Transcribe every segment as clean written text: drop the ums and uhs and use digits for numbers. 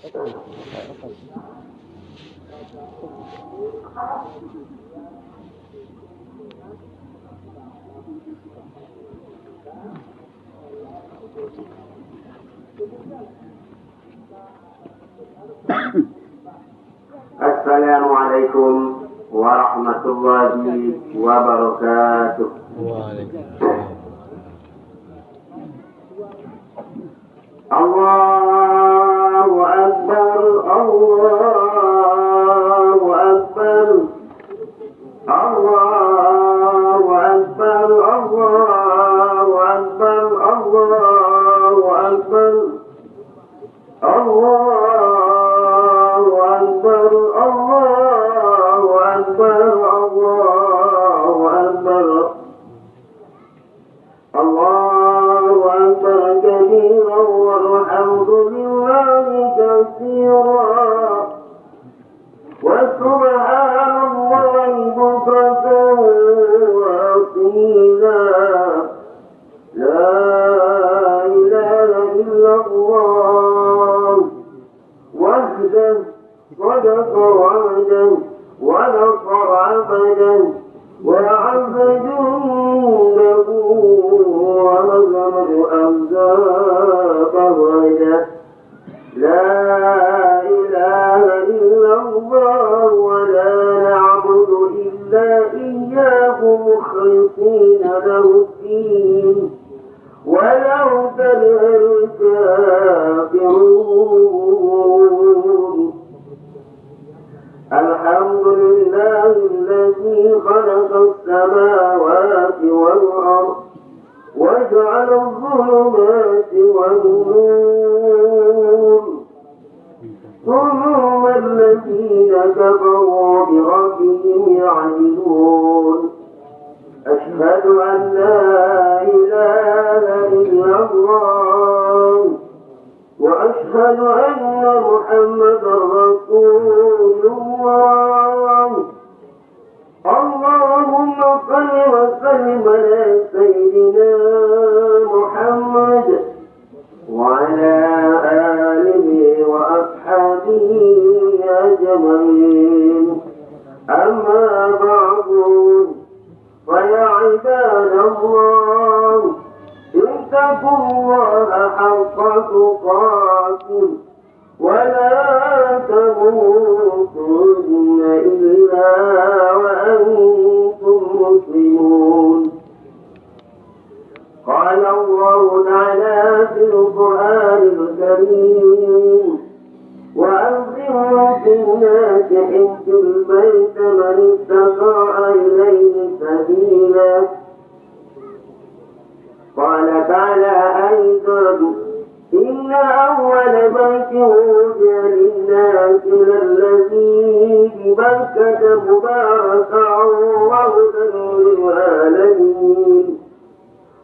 Assalamualaikum warahmatullahi wabarakatuh. Waalaikumsalam. Allahu Akbar, Allahu Akbar, Allahu Akbar, Allahu Akbar, Allahu Akbar, Allahu Akbar, Allahu Akbar, Allahu Akbar, Allahu Akbar kabiran walhamdulillahi katsiran wa subhanallahi bukratan wa asila. La ilaha illallah wahdah sadaqa wa'dah wa nasara 'abdah wa 'azza jundahu wa hazama al-ahzaba wahdah. La ilaha illallah wa la na'budu illa iyyahu mukhlishina lahu ad-din ولو كره الكافرون. الحمد لله الذي خلق السماوات والأرض وجعل الظلمات والنور ثم الذين كفروا بربهم يعدلون. أشهد أن لا إله إلا الله وأشهد أن محمدا رسول الله. اللهم صل وسلم على سيدنا محمد وعلى آله وأصحابه أجمعين. أما بعد فيا عباد الله اتقوا الله حق تقاته ولا تموتن إلا وأنتم مسلمون. قال الله تعالى في القرآن الكريم وأنذروا في الناس حج البيت من استطاع إليه سبيلا. قال تعالى أيضا إن أول بيت وضع للناس الذي ببكة مباركا وهدى للعالمين.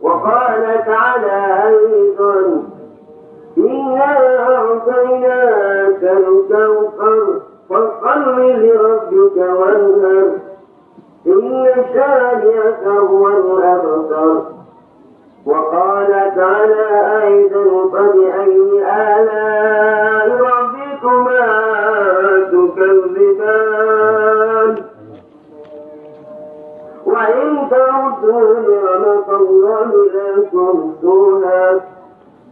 وقال تعالى أيضا إنا أعطيناك الكوثر فصل لربك وانهر إن شانئك هو الأبتر. وقال تعالى أيضا فبأي آلاء ربكما تكذبان. وإن تعدوا نعمة الله لا تحصوها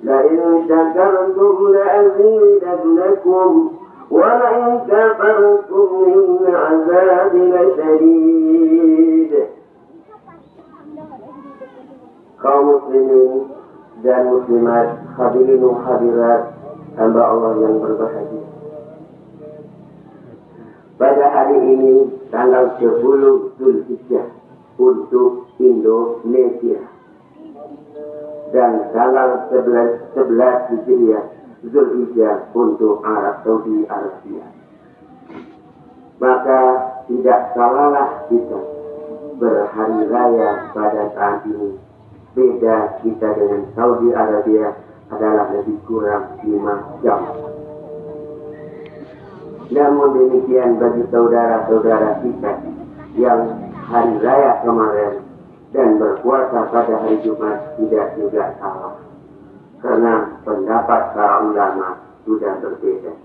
لئن شكرتم لأزيدنكم ولئن كفرتم إن عذابي لشديد. Kaum muslimin dan muslimat, hadirin dan hadirat hamba Allah yang berbahagia. Pada hari ini tanggal 10 Zulhijjah untuk Indonesia dan tanggal 11 Hijriah Zulhijjah untuk Arab Saudi Arabia. Maka tidak salahlah kita berhari raya pada saat ini. Beda kita dengan Saudi Arabia adalah lebih kurang 5 jam. Namun demikian bagi saudara-saudara kita yang hari raya kemarin dan berpuasa pada hari Jumat tidak juga salah. Karena pendapat para ulama sudah berbeda.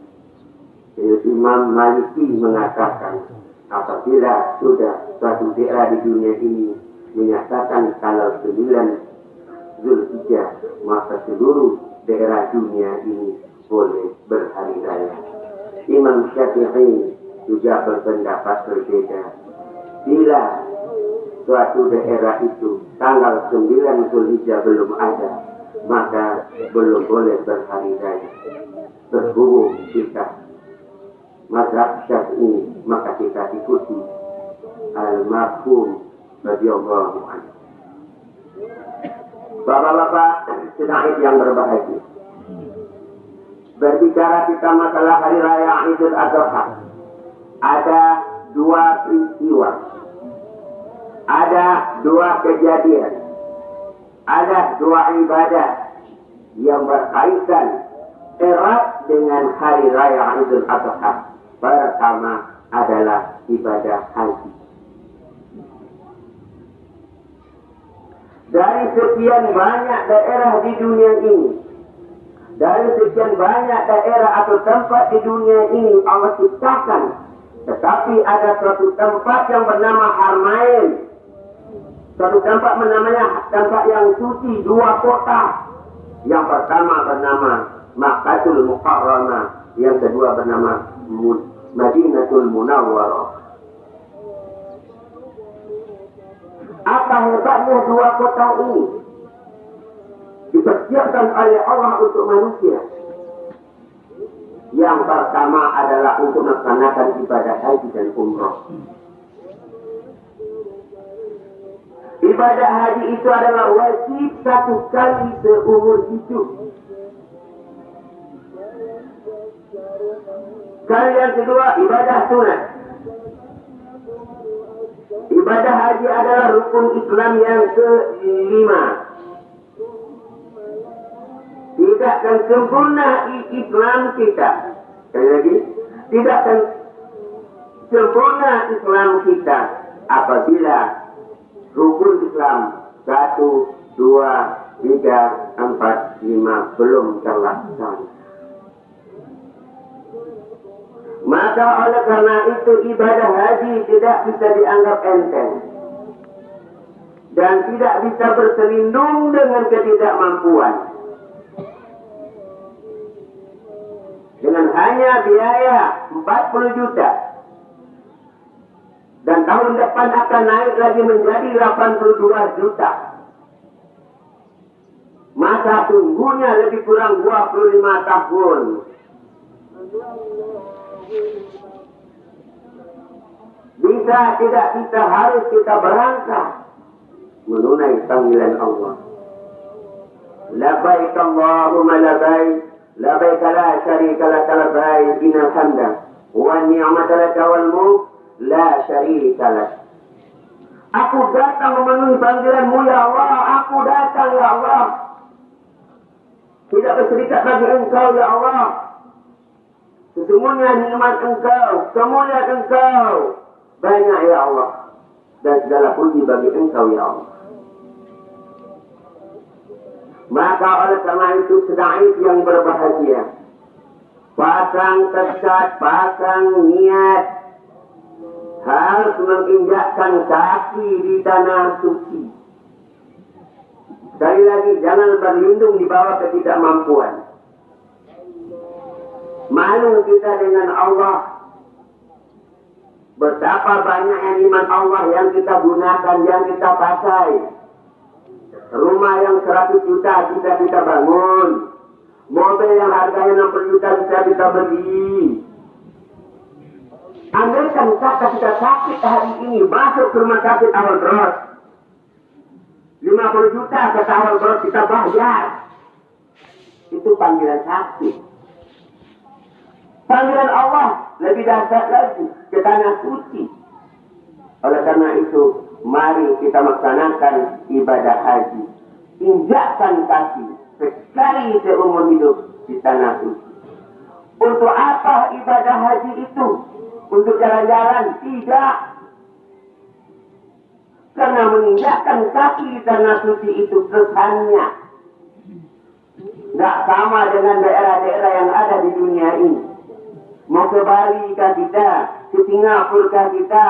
Imam Maliki mengatakan, apabila sudah suatu daerah di dunia ini menyatakan tanggal 9 Zulhijjah, maka seluruh daerah dunia ini boleh berhari raya. Imam Syafi'i juga berpendapat berbeda. Bila suatu daerah itu tanggal 9 Zulhijjah belum ada, maka belum boleh berhari raya. Berhubung kita mazhab Syafi'i, maka kita ikuti al-marhum radhiyallahu anhu. Bapak-bapak sedang yang berbahagia, berbicara kita masalah hari raya Idul Adha, ada dua peristiwa, ada dua kejadian, ada dua ibadah yang berkaitan erat dengan hari raya Idul Adha. Pertama adalah ibadah haji. Dari sekian banyak daerah di dunia ini, dari sekian banyak daerah atau tempat di dunia ini Allah ciptakan, tetapi ada suatu tempat yang bernama Harmain, suatu tempat namanya tempat yang suci, dua kota. Yang pertama bernama Makkahul Mukarramah, yang kedua bernama Madinatul Munawwarah. Apa hebatnya dua kota ini? Dipersiapkan oleh Allah untuk manusia. Yang pertama adalah untuk melaksanakan ibadah haji dan umrah. Ibadah haji itu adalah wajib satu kali seumur hidup. Kali yang kedua, ibadah sunat. Ibadah haji adalah rukun Islam yang kelima. Tidak akan sempurna Islam kita. Sekali lagi, tidak akan sempurna Islam kita apabila rukun Islam 1, 2, 3, 4, 5 belum terlaksana. Maka oleh karena itu ibadah haji tidak bisa dianggap enteng dan tidak bisa berselindung dengan ketidakmampuan. Dengan hanya biaya 40 juta dan tahun depan akan naik lagi menjadi 82 juta. Masa tunggunya lebih kurang 25 tahun. Bisa tidak bisa harus kita berangkat menunai panggilan Allah. Labbaik Allahumma labbaik, labbaik la syarika lak labbaik, innal hamda wan ni'mata lak wal mulk la syarika lak. Aku datang memenuhi panggilan-Mu ya Allah, aku datang ya Allah. Tidak berserikat bagi Engkau ya Allah. Sesungguhnya nikmat Engkau, kemuliaan Engkau banyak ya Allah, dan segala puji bagi Engkau ya Allah. Maka oleh karena itu sedang yang berbahagia, pasang tekad, pasang niat, harus menginjakkan kaki di tanah suci. Sekali lagi, jangan berlindung di bawah ketidakmampuan. Malu kita dengan Allah. Betapa banyaknya nikmat Allah yang kita gunakan, yang kita pakai. Rumah yang 100 juta bisa kita bangun. Mobil yang harganya 60 juta bisa kita beli. Andaikan kata kita sakit hari ini, masuk ke rumah sakit awal bros, 50 juta kata awal bros kita bayar. Itu panggilan sakit. Panggilan Allah lebih dahsyat lagi ke tanah suci. Oleh karena itu, mari kita melaksanakan ibadah haji. Injakkan kaki sekali seumur hidup di tanah suci. Untuk apa ibadah haji itu? Untuk jalan-jalan? Tidak. Karena menginjakkan kaki di tanah suci itu kesannya tidak sama dengan daerah-daerah yang ada di dunia ini. Mau ke Bali kah kita? Ke Singapura kah kita?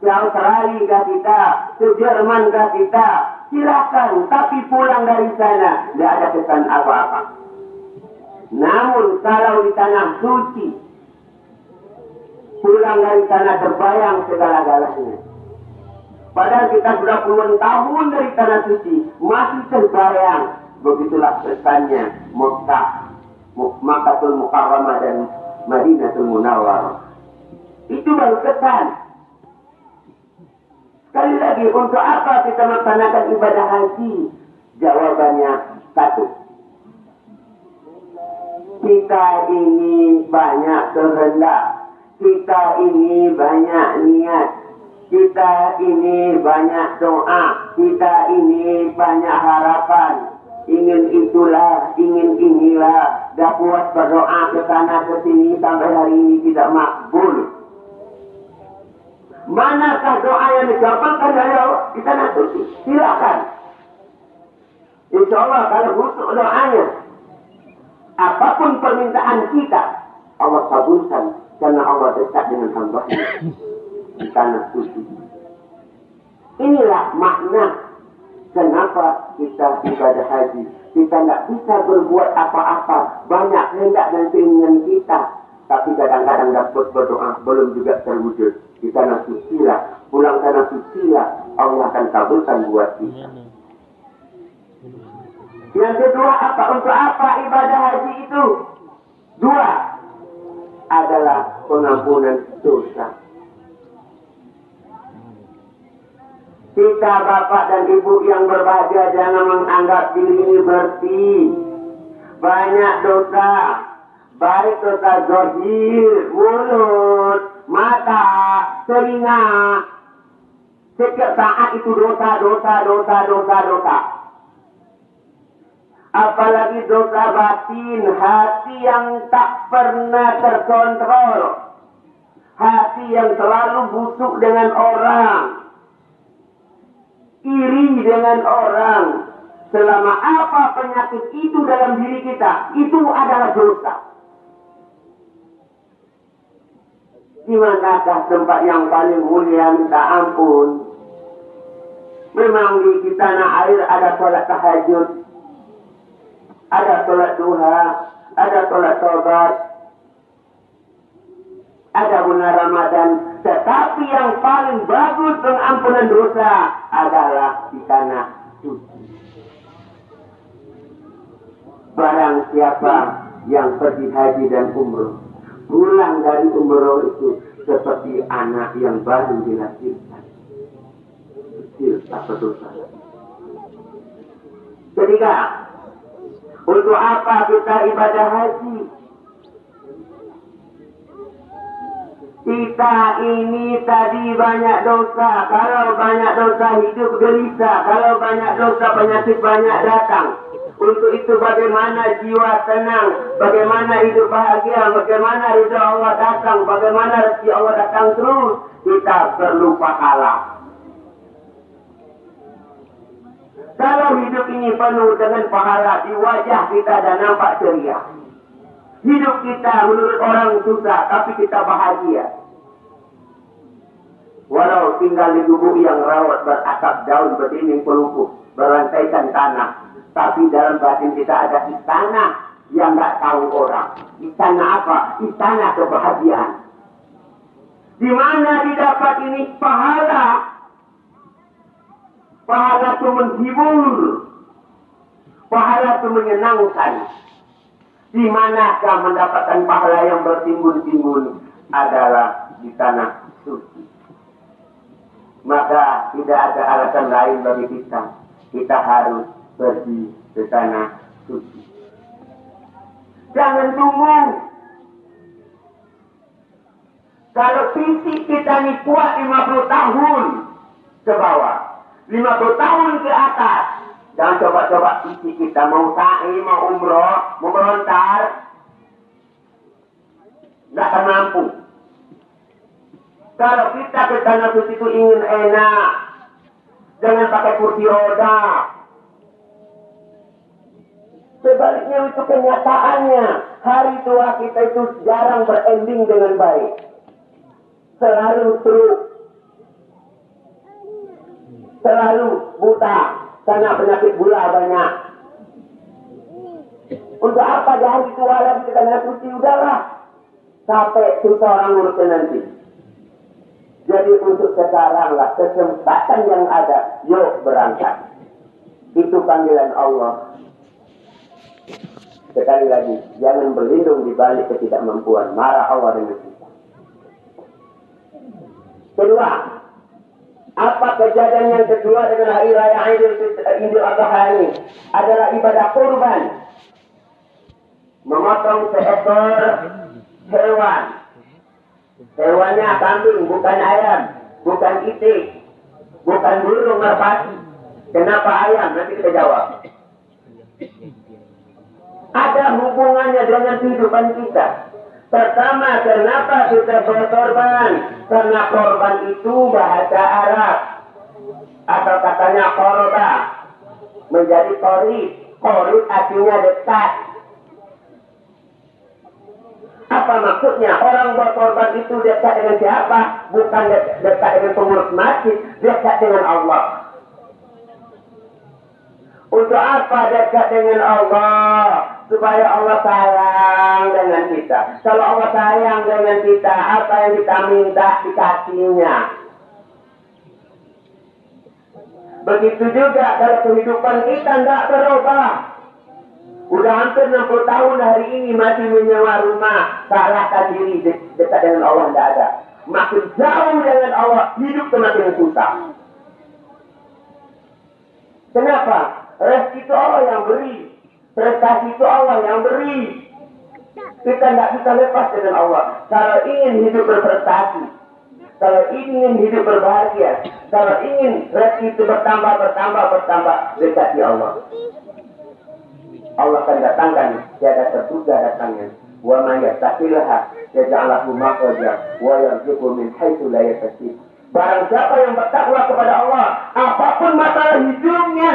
Ke Australia kah kita? Ke Jerman kah kita? Silakan, tapi pulang dari sana tidak ada kesan apa-apa. Namun kalau di tanah suci, pulang dari sana terbayang segala-galanya. Padahal kita sudah puluhan tahun dari tanah suci, masih terbayang. Begitulah kesannya Makkahul Mukarramah dan Madinatul Munawwarah. Itu baru kesan. Sekali lagi, untuk apa kita melaksanakan ibadah haji? Jawabannya satu. Kita ini banyak kehendak. Kita ini banyak niat. Kita ini banyak doa. Kita ini banyak harapan. Ingin itulah, ingin inilah. Dah puas berdoa ke sana ke sini sampai hari ini tidak makbul. Manakah doa yang dikabulkan dari Allah? Kita nak suci. Silakan. Insya Allah kalau busuk doanya, apapun permintaan kita, Allah kabulkan. Karena Allah dekat dengan hamba-Nya di tanah suci. Inilah makna kenapa kita ibadah haji. Kita tidak bisa berbuat apa-apa. Banyak hendak dan keinginan kita. Tapi kadang-kadang dapat berdoa belum juga terwujud. Di tanah suci lah, pulang tanah suci lah, Allah akan kabulkan buat kita. Yang kedua apa? Untuk apa ibadah haji itu? Dua adalah pengampunan dosa. Kita bapak dan ibu yang berbahagia jangan menganggap diri ini bersih. Banyak dosa. Baik dosa zahir, mulut, mata, telinga. Setiap saat itu dosa. Apalagi dosa batin, hati yang tak pernah terkontrol. Hati yang selalu busuk dengan orang. Iri dengan orang. Selama apa penyakit itu dalam diri kita, itu adalah dosa. Di manakah tempat yang paling mulia minta ampun? Memang di tanah air ada sholat tahajud, ada sholat duha, ada sholat taubat, ada bulan Ramadan. Tetapi yang paling bagus pengampunan dosa adalah di tanah suci. Barang siapa yang pergi haji dan umroh, pulang dari umroh itu seperti anak yang baru dilahirkan. Kecil apa dosa. Ketiga, untuk apa kita ibadah haji? Kita ini tadi banyak dosa. Kalau banyak dosa hidup gelisah. Kalau banyak dosa penyakit banyak datang. Untuk itu bagaimana jiwa tenang, bagaimana hidup bahagia, bagaimana ridha Allah datang, bagaimana rezeki Allah datang terus. Kita perlu pahala. Kalau hidup ini penuh dengan pahala, di wajah kita ada nampak ceria. Hidup kita menurut orang susah, tapi kita bahagia. Walau tinggal di gubuk yang rawat beratap daun berdinding pelupuk, berlantaikan tanah. Tapi dalam batin kita ada istana yang tak tahu orang. Istana apa? Istana kebahagiaan. Di mana didapat ini pahala? Pahala itu menghibur. Pahala itu menyenangkan. Di manakah mendapatkan pahala yang bertimbun-timbun? Adalah di tanah suci. Maka tidak ada alasan lain bagi kita. Kita harus pergi ke tanah suci. Jangan tunggu. Kalau fisik kita ini kuat 50 tahun ke bawah, 50 tahun ke atas, jangan coba-coba fisik kita mau sa'i, mau umroh, mau melontar, tidak akan mampu. Kalau kita ke tanah suci itu ingin enak, jangan pakai kursi roda. Sebaliknya sebaliknya itu kenyataannya. Hari tua kita itu jarang berending dengan baik. Selalu stroke. Selalu buta. Karena penyakit gula banyak. Untuk apa di hari tua lagi kita nyakuti? Udahlah. Sampai susah orang ngurusnya nanti. Jadi untuk sekarang lah, kesempatan yang ada, yuk berangkat. Itu panggilan Allah. Sekali lagi, jangan berlindung di balik ketidakmampuan. Marah Allah dengan kita. Kedua, apa kejadian yang kedua dengan hari raya Idul Adha ini? Adalah ibadah kurban. Memotong seekor hewan. Hewannya kambing, bukan ayam, bukan itik, bukan burung merpati. Kenapa ayam? Nanti kita jawab. Ada hubungannya dengan kehidupan kita. Pertama, kenapa kita berkorban? Karena korban itu bahasa Arab. Atau katanya korba. Menjadi korib. Korib artinya dekat. Apa maksudnya? Orang berkorban itu dekat dengan siapa? Bukan dekat dengan pengurus masjid. Dekat dengan Allah. Untuk apa dekat dengan Allah? Supaya Allah sayang dengan kita. Kalau Allah sayang dengan kita, apa yang kita minta dikasihnya. Begitu juga kalau kehidupan kita tidak berubah. Udah hampir 60 tahun hari ini masih menyewa rumah. Salahkan diri, dekat dengan Allah tidak ada. Makin jauh dengan Allah, hidup semakin susah. Kenapa? Rezeki itu Allah yang beri. Prestasi itu Allah yang beri. Kita tidak bisa lepas dengan Allah. Kalau ingin hidup berprestasi, kalau ingin hidup berbahagia, kalau ingin rezeki itu bertambah, dekati Allah. Allah akan datangkan, tiada terduga datangnya. Wa ma yattaqillaha yaj'al lahu makhraja wa yarzuqhu min haitsu la yahtasib. Barang siapa yang bertakwa kepada Allah, apapun masalah hidupnya,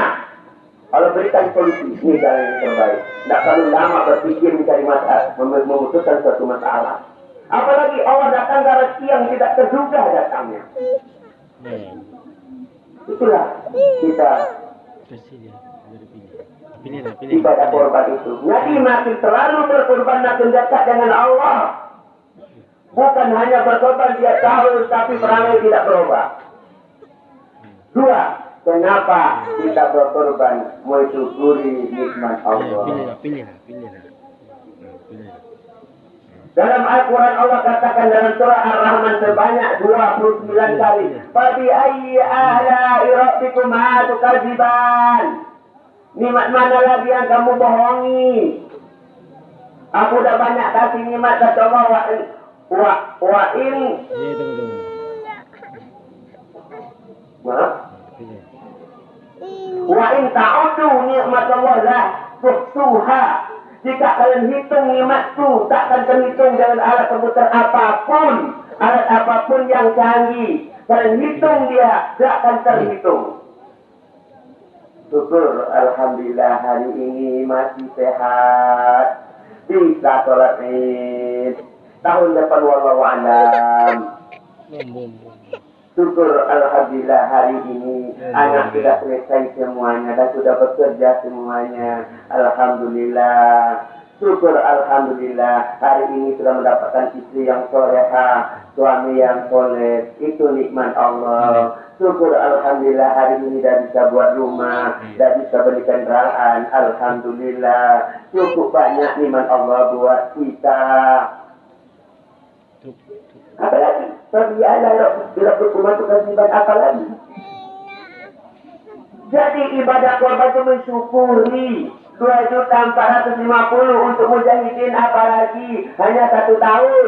Allah berikan solusi. Ini jalan yang terbaik. Tidak terlalu lama berpikir mencari masalah, memutuskan suatu masalah. Apalagi Allah datang ke rezeki yang tidak terduga datangnya. Itulah kita ibadah korban itu. Jadi makin selalu berkorban, makin dekat dengan Allah. Bukan hanya berkorban dia tahu, tapi perangai tidak berubah. Dua, kenapa kita berkorban? Mensyukuri nikmat Allah. Dalam Al-Quran Allah katakan dalam surah Ar-Rahman sebanyak 29 kali. Fabi ayyi ala'i rabbikuma tukadziban. Nikmat mana lagi yang kamu bohongi? Aku udah banyak kasih nikmat kata Allah wa in ta'udu nikmat Allah la tuhsuha. Jika kalian hitung nikmat itu, takkan terhitung dengan alat komputer apapun, alat apapun yang canggih. Kalian hitung dia, takkan terhitung. Syukur, alhamdulillah hari ini masih sehat, bisa sholat Id. Tahun depan wallahu a'lam. Syukur, alhamdulillah hari ini anak sudah selesai semuanya dan sudah bekerja semuanya. Alhamdulillah. Syukur, alhamdulillah hari ini sudah mendapatkan istri yang soleha, suami yang soleh. Itu nikmat Allah. Syukur, alhamdulillah hari ini dah bisa buat rumah, dah bisa beli kendaraan. Alhamdulillah. Cukup banyak nikmat Allah buat kita. Apa lagi? Terbiasa bila berkumah itu kasihan apa lagi? Jadi ibadah korban itu mensyukuri 2.450 untuk mujahidin, apalagi hanya 1 tahun.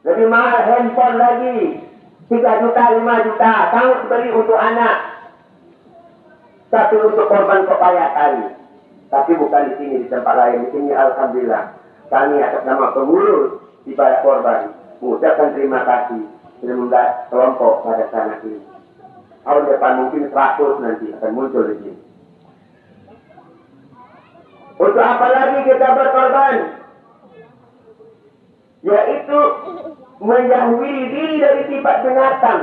Lebih mahal handphone lagi, 3 juta, 5 juta, sanggup beli untuk anak. Tapi untuk korban kepaya kali. Tapi bukan di sini, di tempat lain. Di sini alhamdulillah kami atas nama pengurus ibadah korban mengucapkan terima kasih 19 kelompok pada sana ini. Tahun depan mungkin 100 nanti akan muncul di sini. Untuk apa lagi kita berkorban? Yaitu menjauhi diri dari sifat binatang.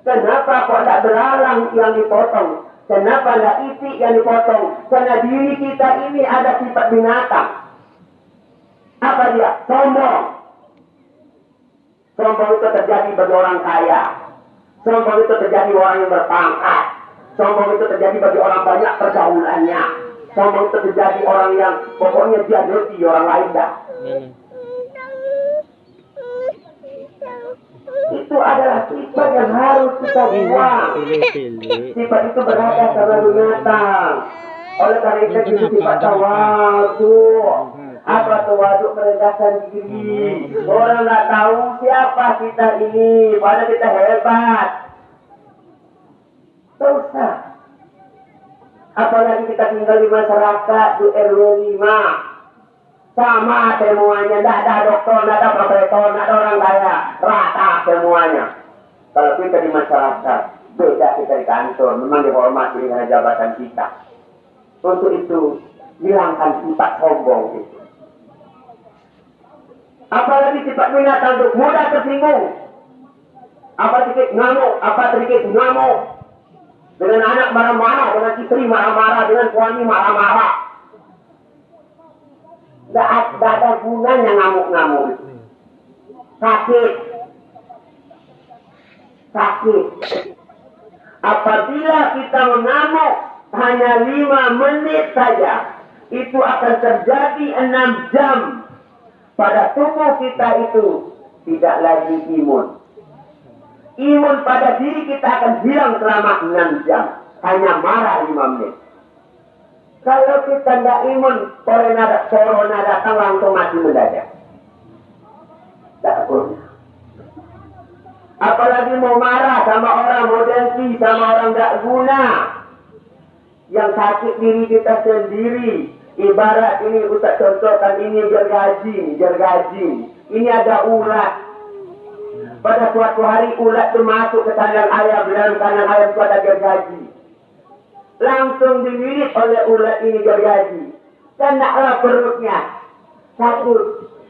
Kenapa kok tidak belalang yang dipotong? Kenapa tidak isi yang dipotong? Karena diri kita ini ada sifat binatang. Apa dia? Sombong. Sombong itu terjadi bagi orang kaya. Sombong itu terjadi orang yang berpangkat. Sombong itu terjadi bagi orang banyak pergaulannya. Sombong itu terjadi orang yang pokoknya dia dirty, orang lain dah. Itu adalah sifat yang harus kita buang. Sifat itu berada karena binatang. Oleh karena itu sifat tawadu. Apa tawadu? Merendahkan diri. Orang tak tahu siapa kita ini, padahal kita hebat. Dosa. Apalagi kita tinggal di masyarakat di RW 5. Sama semuanya, tidak ada dokter, tidak ada profesor, tidak ada orang kaya, rata semuanya. Kalau kita di masyarakat, beda kita di kantor, memang dihormati dengan jabatan kita. Untuk itu, hilangkan sifat sombong itu. Apalagi sifat binatang itu mudah tersinggung. Apa sedikit ngamuk, apa sedikit ngamuk. Dengan anak marah-marah, dengan istri marah-marah, dengan suami marah-marah. Tidak ada gunanya ngamuk-ngamuk itu. Sakit. Apabila kita mengamuk hanya 5 menit saja, itu akan terjadi 6 jam. Pada tubuh kita itu tidak lagi imun. Imun pada diri kita akan hilang selama 6 jam. Hanya marah 5 menit. Kalau kita tidak imun, corona datang langsung mati mendadak. Tak boleh. Apalagi mau marah sama orang, mau dengki sama orang tak guna. Yang sakit diri kita sendiri. Ibarat ini Ustaz contohkan, ini gergaji. Ini ada ulat. Pada suatu hari ulat itu masuk ke kandang ayam, dalam kandang ayam itu ada gergaji. Langsung dililit oleh ulat ini gergaji. Kenaklah perutnya sakit.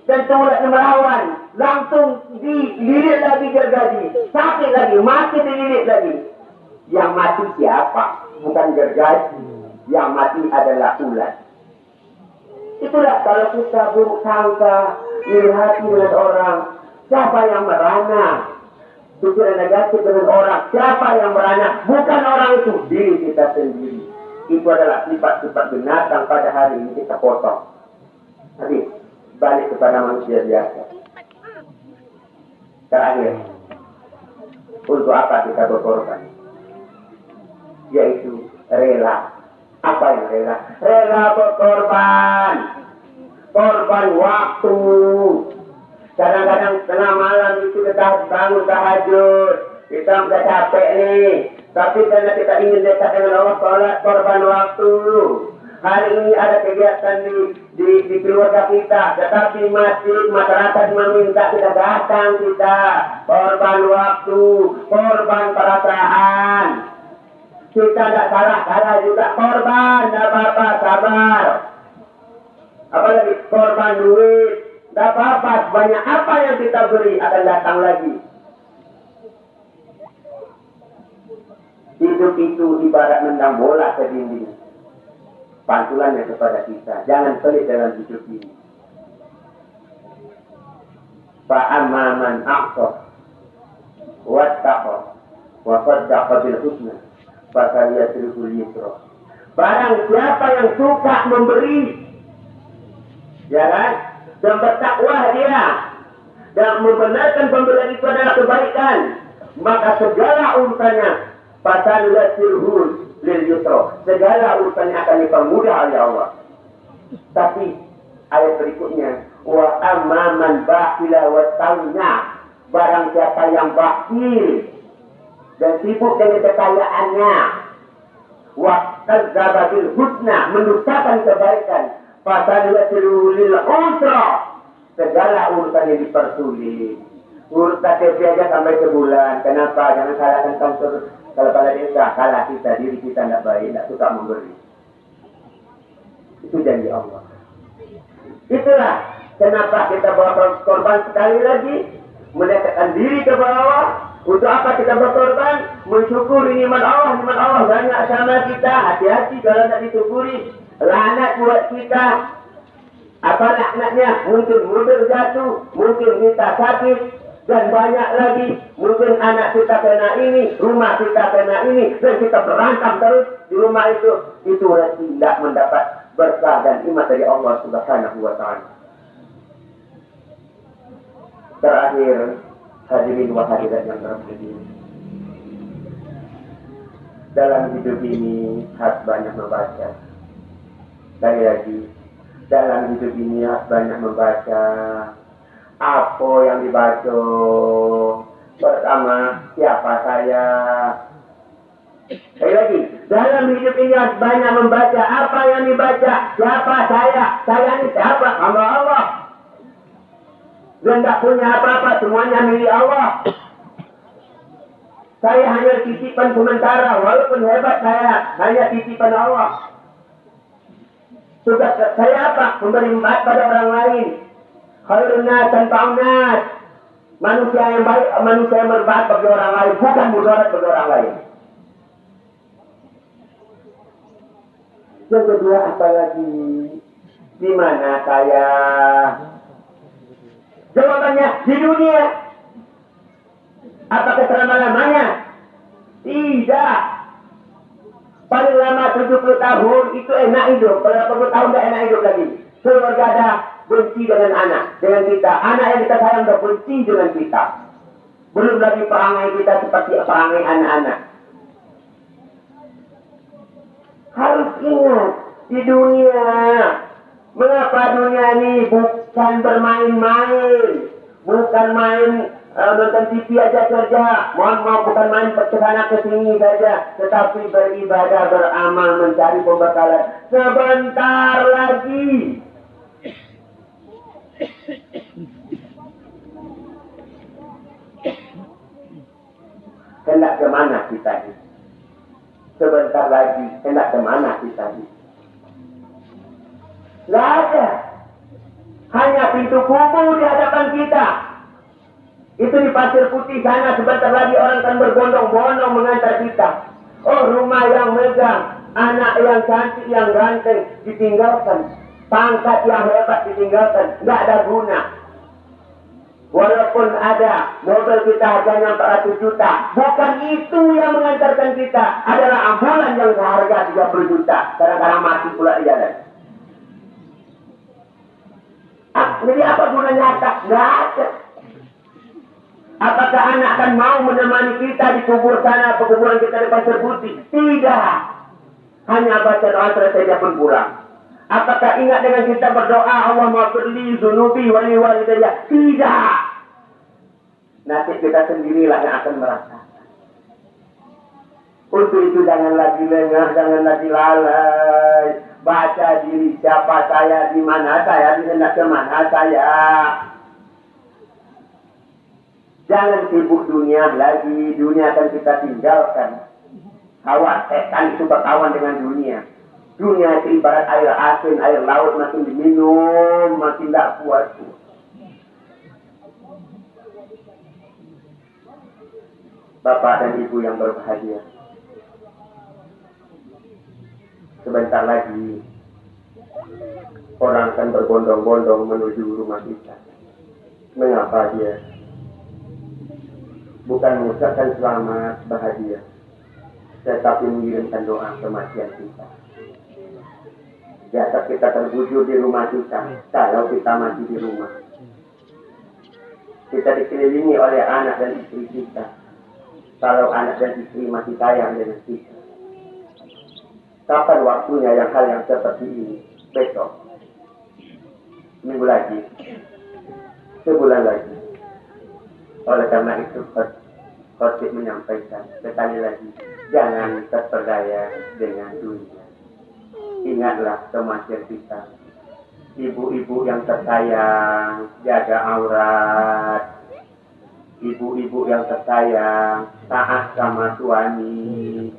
Dan ulat melawan. Langsung dililit lagi gergaji. Sakit lagi, mati dililit lagi. Yang mati siapa? Bukan gergaji. Yang mati adalah ulat. Itulah kalau kita buruk sangka, iri hati dengan orang. Siapa yang merana? Pikiran negatif dengan orang. Siapa yang merana? Bukan orang itu, diri kita sendiri. Itu adalah sifat-sifat binatang pada hari ini kita potong. Tapi balik kepada manusia biasa. Terakhir, untuk apa kita berkorban? Yaitu rela. Apa yang rela? Rela berkorban. Korban waktu. Kadang-kadang tengah malam itu kita bangun tahajud. Kita sudah capek nih. Tapi karena kita ingin dekat dengan Allah, sholat korban waktu. Hari ini ada kegiatan di keluarga kita. Tetapi masjid, masyarakat meminta kita datang kita. Korban waktu, korban perasaan. Kita tidak salah juga korban. Tidak apa-apa, sabar. Apalagi korban duit. Tidak apa-apa, banyak apa yang kita beri akan datang lagi. Hidup itu ibarat nendang bola ke dinding. Pantulannya kepada kita. Jangan pelit dalam hidup ini. Fa'amma man a'ta wattaqa wa saddaqa bil husna fasayasriful yusra. Barang siapa yang suka memberi, ya kan? Dan bertakwa dia dan membenarkan pemberian itu adalah kebaikan, maka segala urusannya fasanuyasirhu lil yusra, segala urusannya akan dipermudah oleh Allah. Tapi ayat berikutnya, wa amman bakhila wa tawna, barang siapa yang bakhil dan sibuk dengan kekayaannya, wa kadzdzaba bil husna, mendustakan kebaikan, fasanuyasirhu lil usra, segala urusannya dipersulit. Urus KTP aja sampai sebulan. Kenapa? Jangan salahkan kantor. Kalau pada desa, kalah kita, diri kita tidak baik, tidak suka memberi. Itu janji Allah. Itulah kenapa kita berkorban sekali lagi, mendekatkan diri ke bawah. Untuk apa kita berkorban? Mensyukuri nikmat Allah. Nikmat Allah banyak sama kita. Hati-hati kalau tak disyukuri. Laknat buat kita. Apa laknatnya? Mungkin mobil jatuh, mungkin kita sakit, dan banyak lagi. Mungkin anak kita kena ini, rumah kita kena ini, dan kita berantem terus di rumah itu. Itu tidak mendapat berkah dan nikmat dari Allah Subhanahu wa Ta'ala. Terakhir, hadirin wa hadirat yang terpuji, dalam hidup ini harus banyak membaca. Sekali lagi, dalam hidup ini harus banyak membaca. Apa yang dibaca? Pertama, siapa saya? Sekali lagi, dalam hidup ini harus banyak membaca. Apa yang dibaca? Siapa saya? Saya ini siapa? Hamba Allah. Dan tak punya apa-apa, semuanya milik Allah. Saya hanya titipan sementara, walaupun hebat saya hanya titipan Allah. Tugas saya apa? Memberi manfaat pada orang lain. Khairun nas tanfa'un nas. Manusia yang baik, manusia yang bermanfaat bagi orang lain, bukan mudarat bagi orang lain. Yang kedua, apa lagi? Di mana saya? Jawabannya di dunia. Apakah selama-lamanya? Tidak. Paling lama 70 tahun itu enak hidup. Kalau 80 tahun tidak enak hidup lagi. Keluarga ada benci dengan anak, dengan kita. Anak yang kita sayang sudah benci dengan kita. Belum lagi perangai kita seperti perangai anak-anak. Harus ingat di dunia. Mengapa dunia ini bukan bermain-main, bukan main nonton TV aja kerja, mohon maaf, bukan main kesana kesini saja, tetapi beribadah, beramal, mencari pembekalan. Sebentar lagi hendak kemana kita ini? Sebentar lagi hendak kemana kita ini? Tidak ada. Hanya pintu kubur di hadapan kita. Itu di Pasir Putih sana, sebentar lagi orang akan berbondong-bondong mengantar kita. Oh, rumah yang megah, anak yang cantik, yang ganteng ditinggalkan, pangkat yang hebat ditinggalkan, tidak ada guna. Walaupun ada mobil kita harganya 400 juta, bukan itu yang mengantarkan kita. Adalah ambulan yang seharga 30 juta. Kadang-kadang mati pula di jalan. Jadi apa gunanya harta? Tidak ada. Apakah anak akan mau menemani kita di kubur sana, pekuburan kita di Pasir Putih? Tidak. Hanya baca doa selesai dia pun pulang. Apakah ingat dengan kita berdoa, Allahumma firli zunubi wali walidayya? Tidak. Nasib kita sendirilah yang akan merasakan. Untuk itu jangan lagi lengah, jangan lagi lalai. Baca diri siapa saya, di mana saya, di hendak ke mana saya. Jangan sibuk dunia lagi, dunia akan kita tinggalkan. Kawan setan itu berkawan dengan dunia. Dunia itu ibarat air asin, air laut, makin diminum, makin tak puas. Bapak dan Ibu yang berbahagia, sebentar lagi orang akan berbondong-bondong menuju rumah kita. Mengapa dia? Bukan mengucapkan selamat, bahagia, tetapi mengirimkan doa kematian kita. Jasa kita terbujur di rumah kita, kalau kita mati di rumah. Kita dikelilingi oleh anak dan istri kita, kalau anak dan istri masih sayang dengan kita. Kapan waktunya yang hal yang seperti ini? Besok, minggu lagi, sebulan lagi. Oleh karena itu, Khotib menyampaikan sekali lagi, jangan terperdaya dengan dunia. Ingatlah kematian kita. Ibu-ibu yang tersayang, jaga aurat. Ibu-ibu yang tersayang, taat sama suami.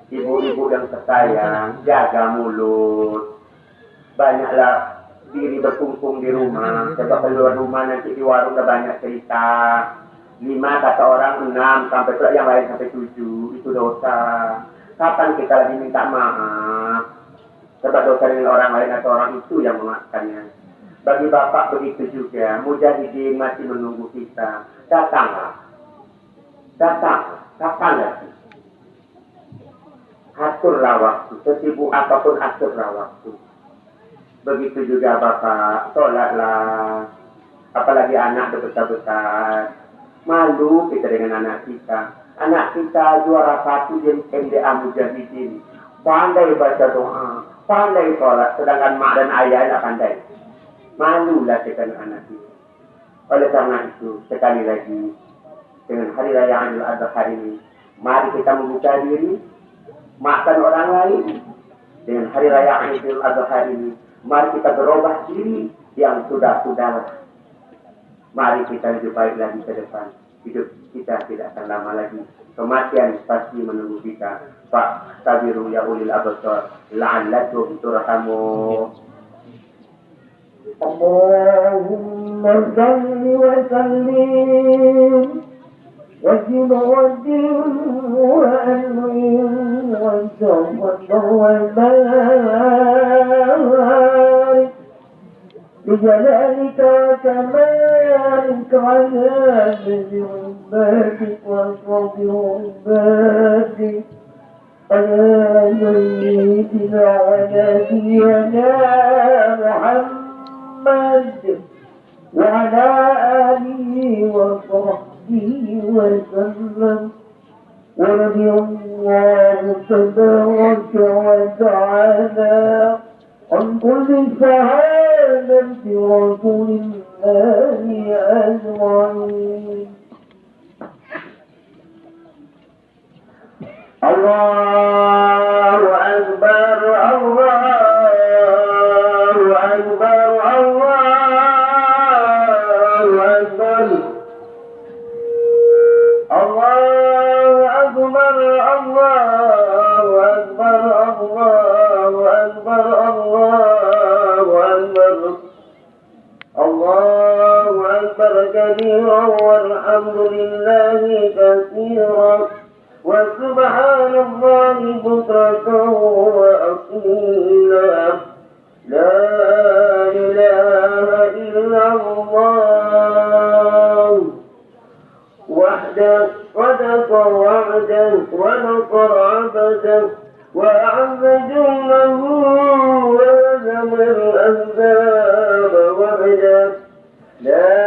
Ibu-ibu yang tersayang, jaga mulut. banyaklah diri berkumpul di rumah. Coba keluar rumah nanti di warung udah banyak cerita. 5 kata orang, 6 sampai pula yang lain sampai 7. Itu dosa. Kapan kita lagi minta maaf? Coba dosa dengan orang lain atau orang itu yang memaafkannya. Bagi bapak begitu juga. Mujahidin masih menunggu kita. Datanglah. Kapan lagi? Aturlah waktu. Sesibuk apapun aturlah waktu. Begitu juga bapak, sholatlah. Apalagi anak besar-besar. Malu kita dengan anak kita. Anak kita juara 1 di MDA Mujahidin. Pandai baca doa, pandai sholat. Sedangkan mak dan ayah tidak pandai. Malulah kita dengan anak kita. Oleh karena itu, sekali lagi, dengan Hari Raya Idul Adha ini, mari kita membuka diri, maafkan orang lain. Dengan Hari Raya Idul Adha ini, mari kita berubah diri yang sudah-sudah. Mari kita lebih baik lagi ke depan. Hidup kita tidak akan lama lagi. Kematian pasti menunggu kita. Pak tabiru ya ulil absar la'allakum turhamun. Allahumma salli wa sallim وزد ودين وأنعم وتفضل وبارك بجلالك وكمالك على عبادك وصبر عبادك على سيدنا ونبينا محمد وعلى آله وصحبه وسلم ورضي الله تبارك وتعالى عن كل صحابة رسول الله أجمعين. الله أكبر الله أكبر الله أكبر الله أكبر الله أكبر الله أكبر الله أكبر الله أكبر كبيرا والحمد لله كثيرا وسبحان الله بكرة وأصيلا لا إله إلا الله وحده صدق وعده ونصر عبده وأعز جنده وهزم الأحزاب وحده لا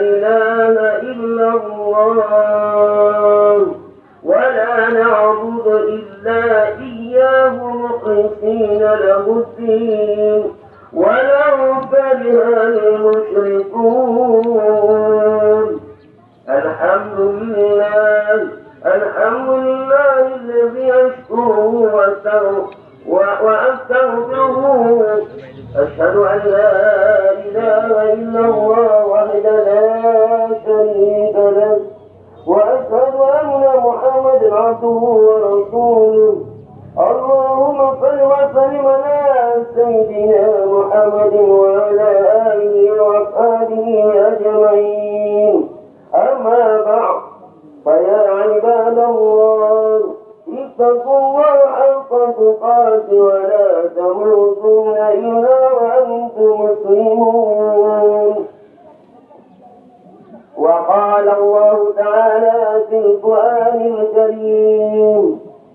إله إلا الله ولا نعبد إلا إياه مخلصين له الدين ولو كره المشركون. الحمد لله الذي أشكره وأستغفره. أشهد أن لا إله إلا الله وحده لا شريك له وأشهد أن محمدا عبده ورسوله. اللهم صل وسلم على سيدنا محمد وعلى آله وأصحابه أجمعين. أما بعد فيا عباد الله اتقوا الله حق تقاته ولا تموتن إلا وأنتم مسلمون. وقال الله تعالى في القرآن الكريم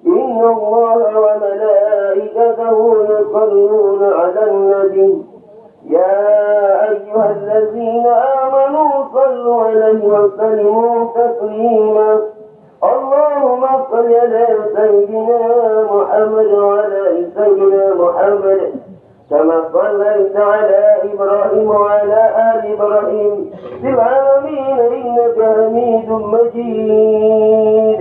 إن الله وملائكته يصلون على النبي يا أيها الذين آمنوا صلوا عليه وسلموا تسليما. اللهم صل على سيدنا محمد وعلى سيدنا محمد كما صليت على إبراهيم وعلى آل إبراهيم في العالمين إنك حميد مجيد.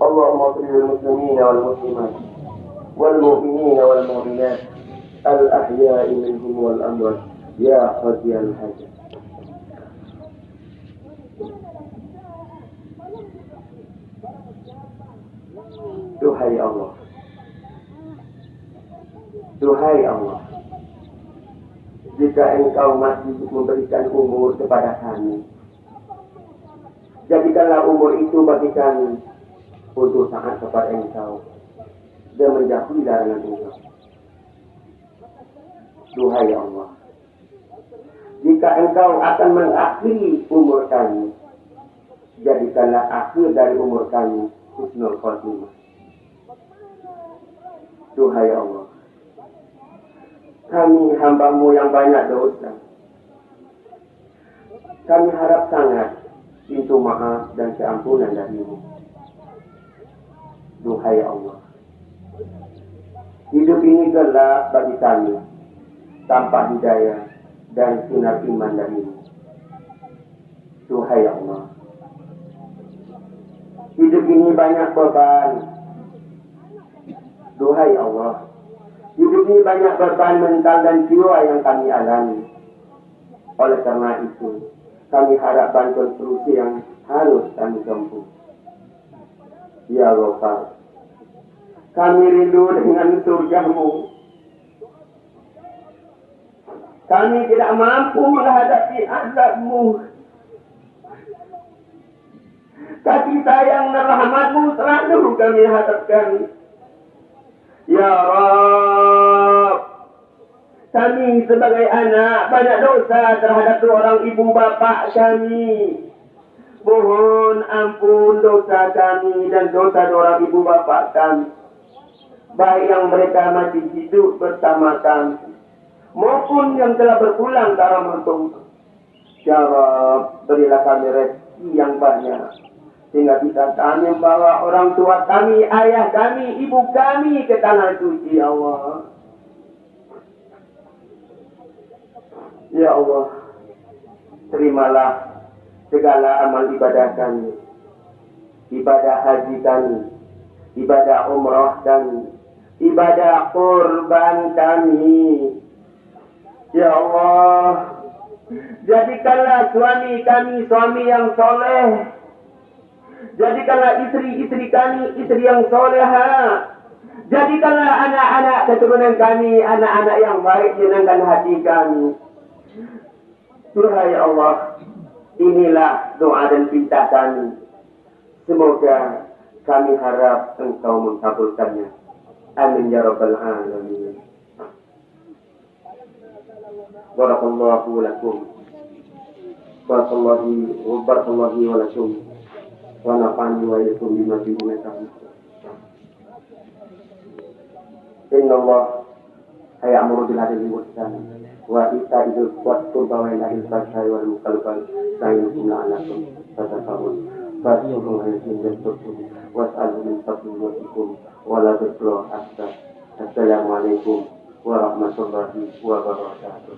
اللهم اغفر للمسلمين والمسلمات والمؤمنين والمؤمنات الأحياء منهم والأموات يا قاضي الحاجة. Duhai Allah, Duhai Allah, jika Engkau masih memberikan umur kepada kami, jadikanlah umur itu bagi kami untuk taat kepada Engkau dan menjauhi larangan Engkau. Duhai Allah, jika Engkau akan mengakhiri umur kami, jadikanlah akhir dari umur kami husnul khotimah. Duhai Allah, kami hamba-Mu yang banyak dosa. Kami harap sangat pintu maaf dan keampunan dari-Mu. Duhai Allah, hidup ini gelap bagi kami tanpa hidayah dan sinar iman dari-Mu. Duhai Allah, hidup ini banyak beban. Duhai Allah, hidup ini banyak beban mental dan jiwa yang kami alami. Oleh karena itu, kami harap bantuan solusi yang harus kami tempuh. Ya Ghafar, kami rindu dengan surga-Mu. Kami tidak mampu menghadapi azab-Mu. Kasih sayang dan rahmat-Mu selalu kami harapkan. Ya Rabb, kami sebagai anak banyak dosa terhadap dua orang ibu bapa kami. Mohon ampun dosa kami dan dosa dua orang ibu bapa kami, baik yang mereka masih hidup bersama kami maupun yang telah berpulang ke Ramadan. Ya Rabb, berilah kami rezeki yang banyak sehingga bisa kami membawa orang tua kami, ayah kami, ibu kami ke tanah suci. Ya Allah, ya Allah, terimalah segala amal ibadah kami, ibadah haji kami, ibadah umrah kami, ibadah kurban kami. Ya Allah, jadikanlah suami kami suami yang soleh. Jadikanlah istri-istri kami istri yang soleha. Jadikanlah anak-anak keturunan kami anak-anak yang baik, menyenangkan hati kami. Duhai Allah, inilah doa dan pinta kami. Semoga kami harap Engkau mengabulkannya. Amin ya rabbal alamin. Barakallahu lakum. Barakallahu wa lakum. Wa nafa'ani wa iyyakum bima fihi min al-ayati. Inna Allah ya'muru bil 'adli wal ihsan wa ita'i dzil qurba wa yanha 'anil fahsya'i wal munkari wal baghi la'allakum tattaqun. Was'alu min fadlikum wa la tas'alu aktsar. Assalamualaikum warahmatullahi wabarakatuh.